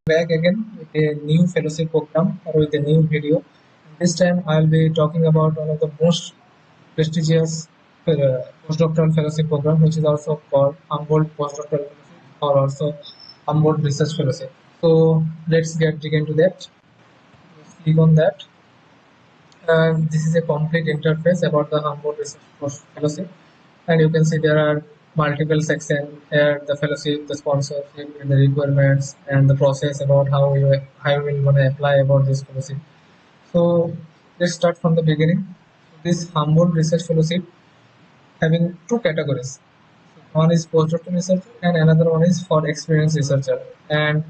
Back again with a new fellowship program or with a new video. This time I'll be talking about one of the most prestigious postdoctoral fellowship program, which is also called Humboldt Postdoctoral Fellowship or also Humboldt Research Fellowship. So let's get dig into that. Let's click on that. This is a complete interface about the Humboldt Research Fellowship, and you can see there are multiple sections here: the fellowship, the sponsorship, and the requirements, and the process about how you will want to apply about this fellowship. So let's start from the beginning. This Humboldt Research Fellowship having two categories. One is postdoctoral researcher and another one is for experienced researcher. And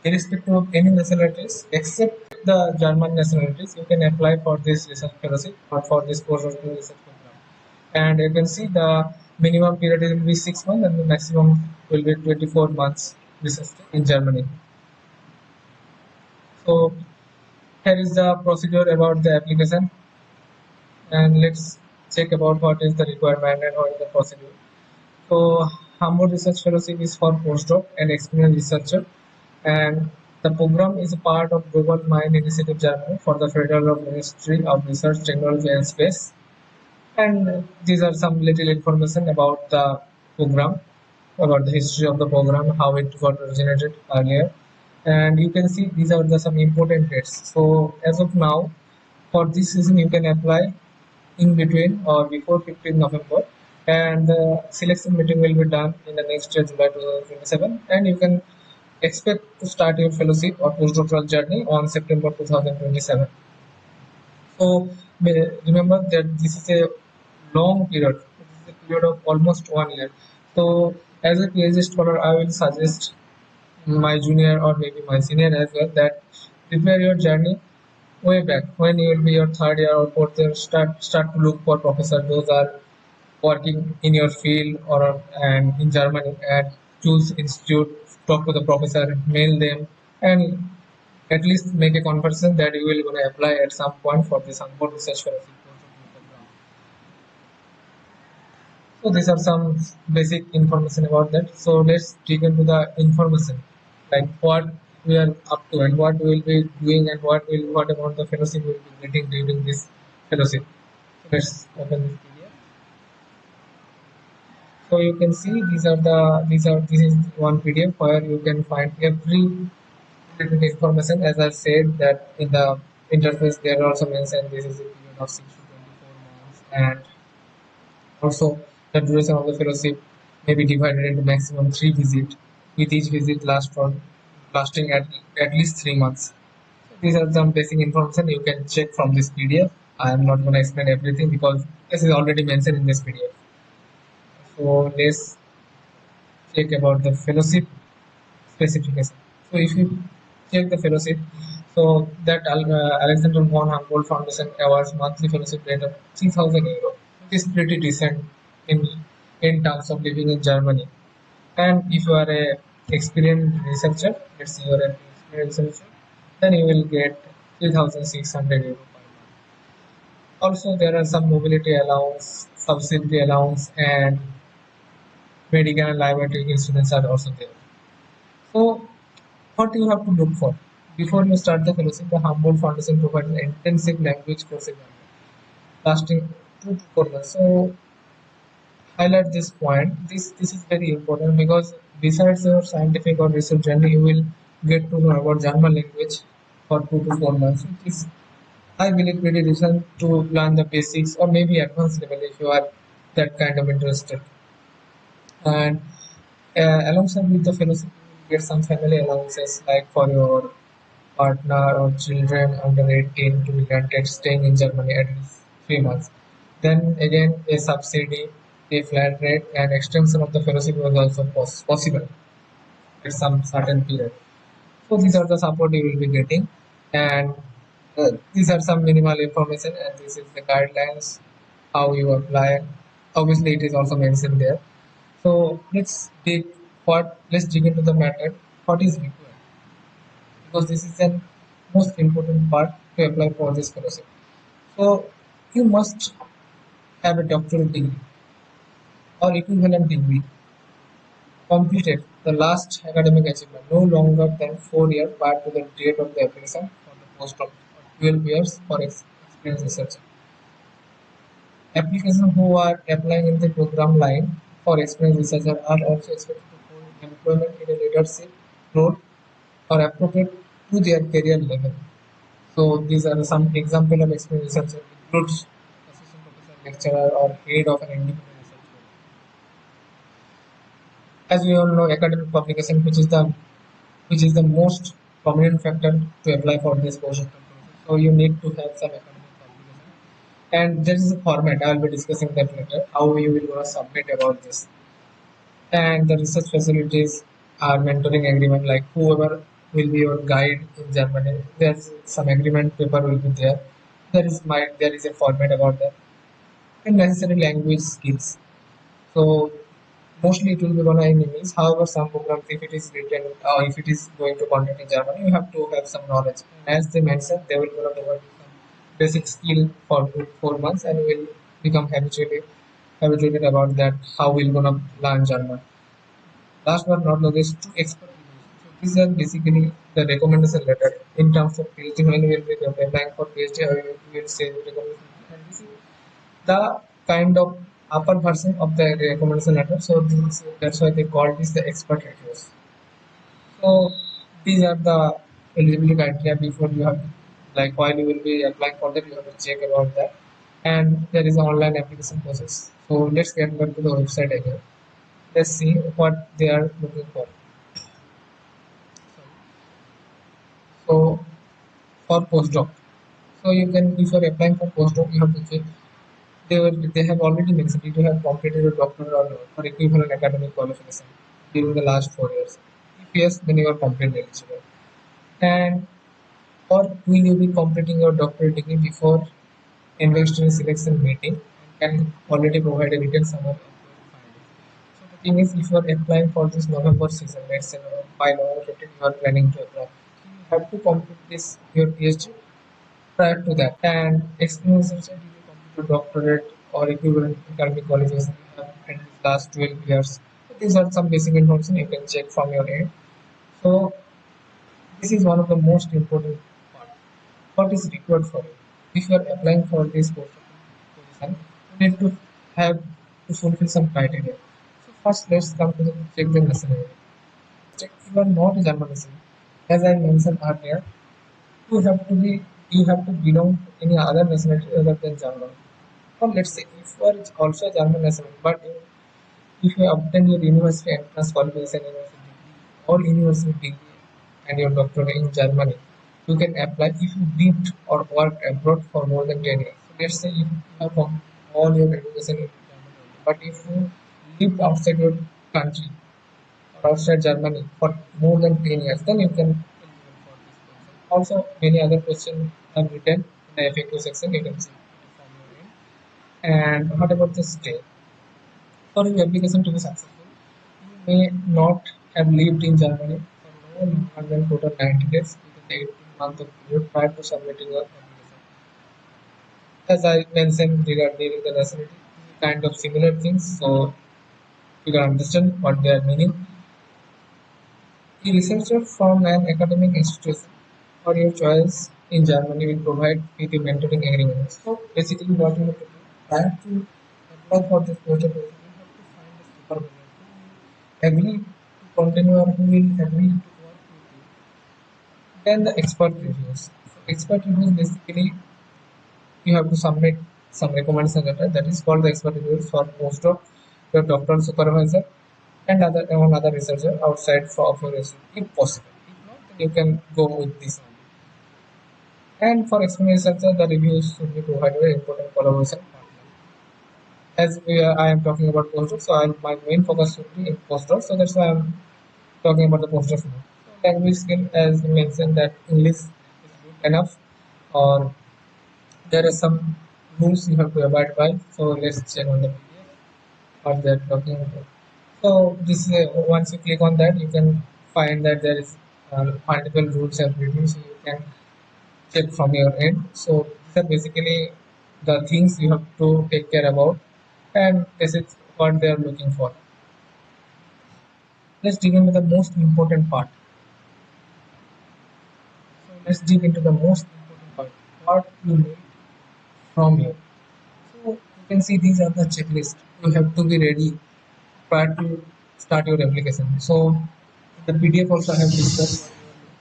irrespective of any nationalities except the German nationalities, you can apply for this research fellowship or for this postdoctoral research program. And you can see the minimum period will be 6 months and the maximum will be 24 months research in Germany. So here is the procedure about the application, and let's check about what is the requirement and what is the procedure. So Humboldt Research Fellowship is for postdoc and experienced researcher, and the program is a part of Global Mind Initiative Germany for the Federal Ministry of Research, Technology and Space. And these are some little information about the program, about the history of the program, how it got originated earlier. And you can see these are some important dates. So as of now, for this season you can apply in between or before 15 November, and the selection meeting will be done in the next year, July 2027, and you can expect to start your fellowship or postdoctoral journey on September 2027. So remember that this is a long period. This is a period of almost 1 year. So as a PhD scholar, I will suggest my junior or maybe my senior as well that prepare your journey way back when you will be your third year or fourth year. Start to look for professor. Those are working in your field or and in Germany, and choose institute, talk to the professor, mail them, and at least make a conversation that you will going to apply at some point for this Humboldt Research Fellowship program. So these are some basic information about that. So let's dig into the information, like what we are up to and what we will be doing and what amount the fellowship will be getting during this fellowship. So let's open this PDF. So you can see this is one PDF where you can find every related information. As I said that in the interface there are also mentioned this is a period of 6 to 24 months, and also the duration of the fellowship may be divided into maximum 3 visits, with each visit lasting at least 3 months. So these are some basic information you can check from this PDF. I am not going to explain everything because this is already mentioned in this PDF. So let's check about the fellowship specification. So if you check the fellowship, so that Alexander von Humboldt Foundation awards monthly fellowship rate of 3,000 euro, which is pretty decent in terms of living in Germany. And if you are a experienced researcher, let's say you are an experienced researcher, then you will get 3,600 euro per month. Also, there are some mobility allowance, subsidy allowance, and medical and liability insurance are also there. So, what you have to look for before you start the fellowship? The Humboldt Foundation provides an intensive language course lasting 2 to 4 months. So, highlight this point. This is very important because besides your scientific or research journey, you will get to know about German language for 2 to 4 months, which is I believe pretty decent to learn the basics or maybe advanced level if you are that kind of interested. And alongside with the fellowship, you will get some family allowances like for your partner or children under 18 to be granted staying in Germany at least 3 months. Then again, a subsidy, a flat rate, and extension of the fellowship was also possible at some certain period. So these are the support you will be getting, and these are some minimal information, and this is the guidelines how you apply. Obviously, it is also mentioned there. So let's dig into the matter. What is required? Because this is the most important part to apply for this fellowship. So you must have a doctoral degree or equivalent degree completed the last academic achievement no longer than 4 years prior to the date of the application for the postdoc, or 12 years for experienced researcher. Applicants who are applying in the program line for experienced researcher are also expected to hold employment in a leadership role or appropriate to their career level. So these are some example of experienced researcher includes assistant professor, lecturer, or head of an independent research group. As we all know, academic publication, which is the most prominent factor to apply for this postdoc. So you need to have some academic publication, and there is a format. I will be discussing that later. How you will gonna submit about this, and the research facilities are mentoring agreement. Like whoever will be your guide in Germany, there's some agreement paper will be there. There is a format about that, and necessary language skills. So mostly it will be gonna in English. However, some programs, if it is written or if it is going to conduct in Germany, you have to have some knowledge. As they mentioned, they will gonna provide you some basic skill for 4 months, and you will become habituated about that. How we'll gonna learn German. Last but not least, two expert reviews. So these are basically the recommendation letter in terms of PhD. When you will be applying for PhD, you will say recommendation, and this is the kind of upper version of the recommendation letter. So that's why they call this the expert reviews. So these are the eligibility criteria before you have, like while you will be applying for that, you have to check about that. And there is an online application process. So let's get back to the website again. Let's see what they are looking for. So for postdoc, so you can, if you are applying for postdoc, you have to check they have already mentioned if you have completed a doctoral or equivalent academic qualification during the last 4 years. If yes, then you are completely eligible. And or will you be completing your doctoral degree before investor selection meeting and can already provide a written summary of your findings. So the thing is, if you are applying for this November season, let's say by November 15 you are planning to apply, so you have to complete this your PhD prior to that. And experience research, if you complete your doctorate or equivalent academic qualification you have in the last 12 years. So these are some basic information you can check from your end. So this is one of the most important part. What is required for you? If you are applying for this position, you need to have to fulfill some criteria. So first, let's come to the check the nationality. Check you are not a German citizen. As I mentioned earlier, you have to be you have to belong to any other nationality other than German. Or let's say if you are also a German national, but if you obtain your university entrance qualification, university degree, or university degree and your doctorate in Germany, you can apply if you lived or worked abroad for more than 10 years. So let's say if you have all your education in Germany, but if you lived outside your country or outside Germany for more than 10 years, then you can eligible for this position. Also, many other questions are written in the FAQ section. You can see from your end. And what about the stay? For your application to be successful, you may not have lived in Germany for no longer than total 90 days within the 18 month of period prior to submitting your application. As I mentioned regarding the nationality, kind of similar things, so you can understand what they are meaning. A researcher from an academic institution or your choice in Germany will provide with a mentoring agreement. So basically what you have to do prior to apply for this project, you have to find a supervisor who will agree to continue or who will agree to work with you. Then the expert reviews. So expert reviews basically you have to submit some recommendation letter that is called the expert reviews for postdoc, your doctoral supervisor, and one other researcher outside of your institute if possible. If not, then you can go with this only. And for external researcher, the reviews should be provided by important collaboration partner. As I am talking about postdoc, so my main focus should be in postdoc. So that's why I'm talking about the postdoc now. So language skill, as you mentioned, that English is good enough, or there are some rules you have to abide by. So let's check on the PDF what they're talking about. So this once you click on that, you can find that there is multiple rules and reviews. So you can check from your end. So these are basically the things you have to take care about, and this is what they are looking for. let's dig into the most important part. So let's dig into the most important part. What you need from you. So you can see these are the checklist. You have to be ready prior to start your application. So the PDF also have discussed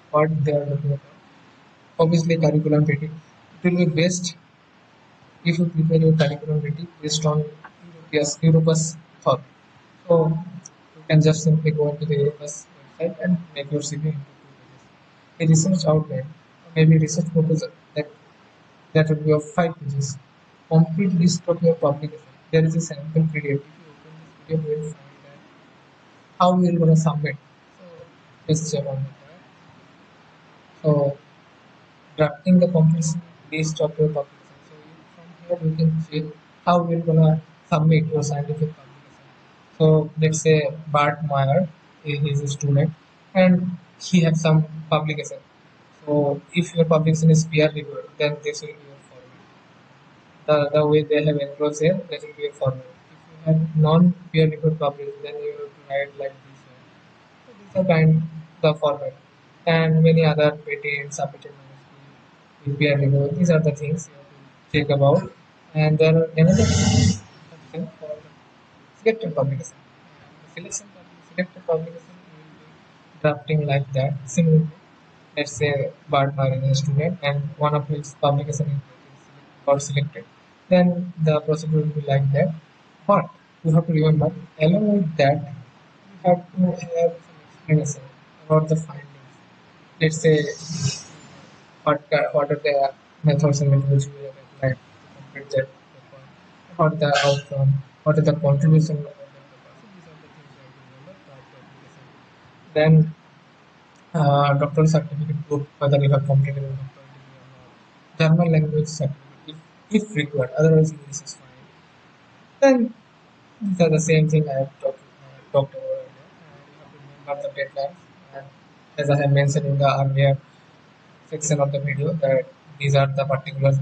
what they are looking for. Obviously, curriculum rating. It will be best if you prepare your curriculum rating based on Europa's thought. So you can just simply go into the Europa's website and make your CV into 2 pages. A research outline, or maybe research proposal that would be of 5 pages. Complete list of your publication. There is a sample PDF. If you open this PDF, you will find that how you are going to submit. So let's check on that. So drafting the complete list of your publication. So from here you can check how you're gonna submit your scientific publication. So let's say Bart Meyer is a student and he has some publication. So if your publication is peer reviewed, then this will be your format. The way they have enclosed here, that will be a format. If you have non-peer reviewed publication, then you have to write like this one. So these are kind the format. And many other patents, submitted manuscript, peer review. These are the things you have to check about. And there are another option for selected publication. The selected publication will be drafting like that. Similarly, let's say Bardner is a student and one of his publication is got selected. Then the procedure will be like that. But you have to remember, along with that, you have to have some explanation about the findings. Let's say what are the methods and methods we have applied to complete that paper, what the outcome, what is the contribution of that paper. So these are the things you have to remember prior to application. Then doctoral certificate proof whether you have completed a doctoral degree or not. German language certificate if required, otherwise English is fine. Then these are the same thing I have talked about earlier. And you have to remember the deadlines. And as I have mentioned in the earlier section of the video, that these are the particular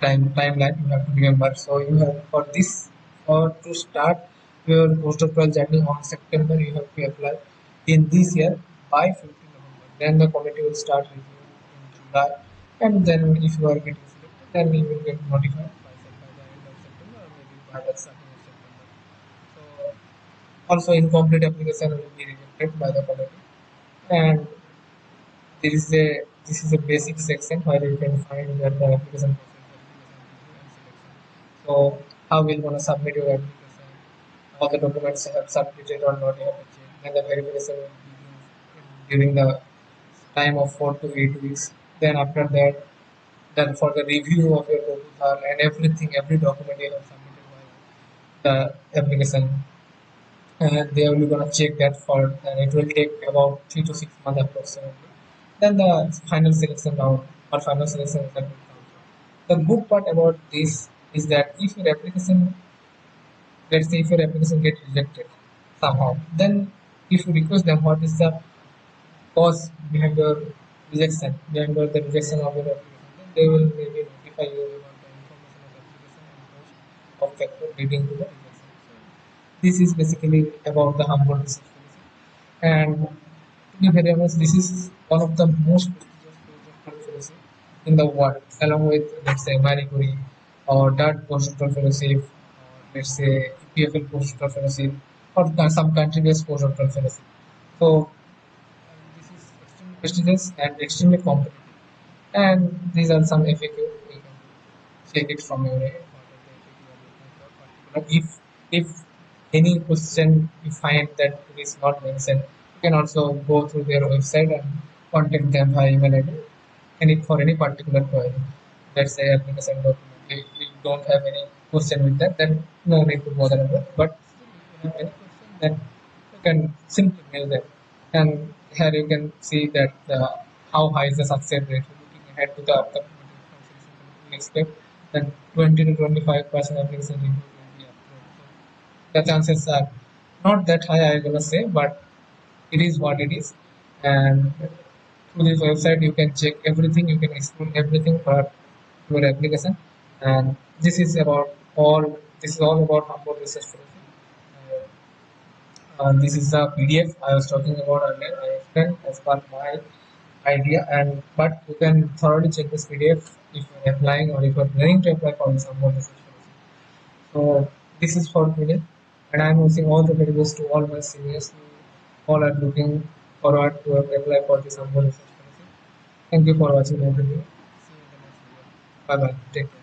timeline you have to remember. So you have for this or to start your postdoctoral journey on September, you have to apply in this year by 15th November. Then the committee will start reviewing in July, and then if you are getting selected, then you will get notified by the end of September or maybe by the starting of September. So also incomplete application will be rejected by the committee, and this is a basic section where you can find where the application process, verification, review, and selection. So how we're gonna submit your application, all the documents you have submitted or not, you have to check, and the verification will begin during the time of 4 to 8 weeks. Then after that, then for the review of your proposal and everything, every document you have submitted by the application, and they are gonna check that for, and it will take about 3 to 6 months approximately. Then the final selection round or final selection result will come. The good part about this is that if your application, let's say if your application get rejected somehow, then if you request them what is the cause behind your rejection, behind the rejection of your application, then they will maybe notify you about the information of application and most of factor leading to the rejection. So this is basically about the Humboldt Research Fellowship. And to be very honest, this is one of the most prestigious postdoctoral fellowship in the world, along with let's say Marie Curie or DART postdoctoral fellowship, or let's say EPFL postdoctoral fellowship, or some country-based postdoctoral fellowship. So this is extremely prestigious and extremely competitive. And these are some FAQ. You can check it from your end. What are the FAQ you are looking for particular. If any question you find that it is not mentioned, you can also go through their website and contact them via email ID. And if for any particular query, let's say application document, if you don't have any question with that, then no need to bother about it. But if you have any question, then you can simply mail them. And here you can see that how high is the success rate. Looking ahead to the upcoming notification, we expect that 20 to 25% application review will be approved. So the chances are not that high, I'm gonna say, but it is what it is. And through this website, you can check everything, you can explore everything for your application. And this is about all. This is all about Humboldt Research Fellowship. This is the PDF I was talking about earlier. I explained as per my idea, and but you can thoroughly check this PDF if you're applying or if you're planning to apply for this Humboldt Research Fellowship. So this is for today, and I'm wishing all the very best to all my seniors who all are looking forward to apply for this Humboldt Research Fellowship. Thank you for watching my video. See you in the next video. Bye bye. Take care.